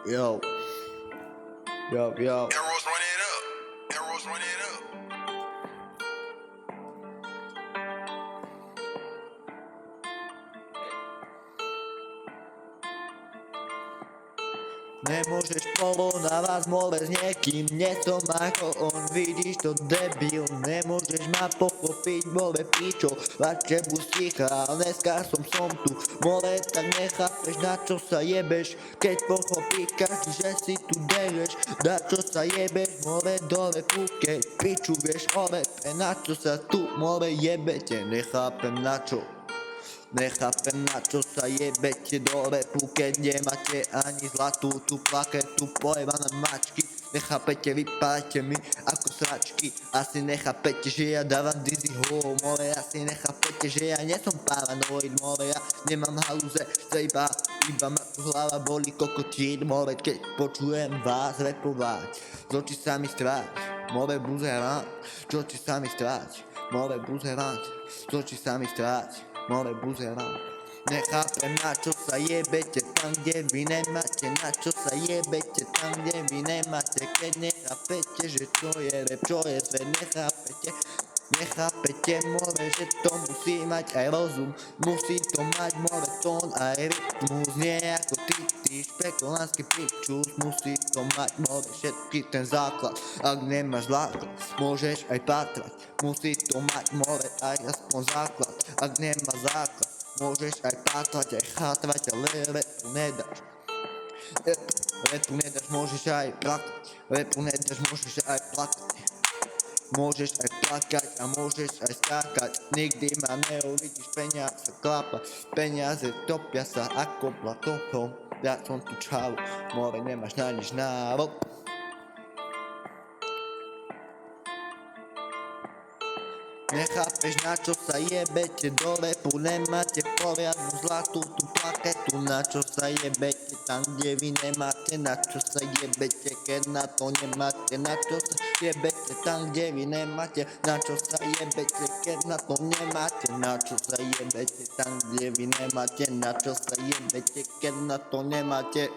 Yo, yo. Arrows run it up. Arrows run it up. Nemôžeš porovnávať zmluve s niekým, nie som ako on, vidíš to debil. Nemôžeš ma pochopiť, mole pičo, radšej buď ticha, dneska som tu. Mole, tak nechápeš, na čo sa jebeš, keď pochopí každý, že si tu deleš. Na čo sa jebeš, mole dole púke, piču vieš olepe, na čo sa tu mole jebete, nechápem na čo. Nechápem, na čo sa jebete dole, keď nemáte ani zlatú tú plaketu pojebané mačky. Nechápete, vypálite mi ako sračky. Asi nechápete, že ja dávam dizzy hole, mole. Asi nechápete, že ja nesom paranoid, mole. Ja nemám halúze, iba ma tu hlava boli kokotín, mole. Keď počujem vás repovať, z očí sa mi stráť, mole buzerant. Z očí sa mi stráť, mole buzerant. Z očí sa mi stráť, mole buzerant. Nechápem, na čo sa jebete tam, kde vy nemáte. Na čo sa jebete tam, kde vy nemáte. Keď nechápete, že čo je rap, čo je svet. Nechápete, mole, že to musí mať aj rozum. Musí to mať, mole, tón aj rytmus. Nie ako ty špekulánsky pičus. Musí to mať, mole, všetky ten základ. Ak nemáš základ, môžeš aj pátrať. Musí to mať, mole, aj aspoň základ. Ak nemá základ, môžeš aj pátrať, aj chátrať, ale repu nedáš. Repu nedáš, môžeš aj plakať. Repu nedáš, môžeš aj plakať. Môžeš aj plakať a môžeš aj skákať. Nikdy ma neuvidíš, peniaze klapa. Peniaze topia sa ako blatopom. Ja som tu čau, more, nemáš na nič nárok. Nechápeš, na čo sa jebete do repu, nemáte poriadnu zlatú tú plaketu. Na čo sa jebete tam, kde vy nemáte. Na čo sa jebete, keď na to nemáte. Na čo sa jebete tam, kde vy nemáte. Na čo sa jebete, keď na to nemáte. Na čo sa jebete tam, kde vy nemáte. Na čo sa jebete, keď na to nemáte.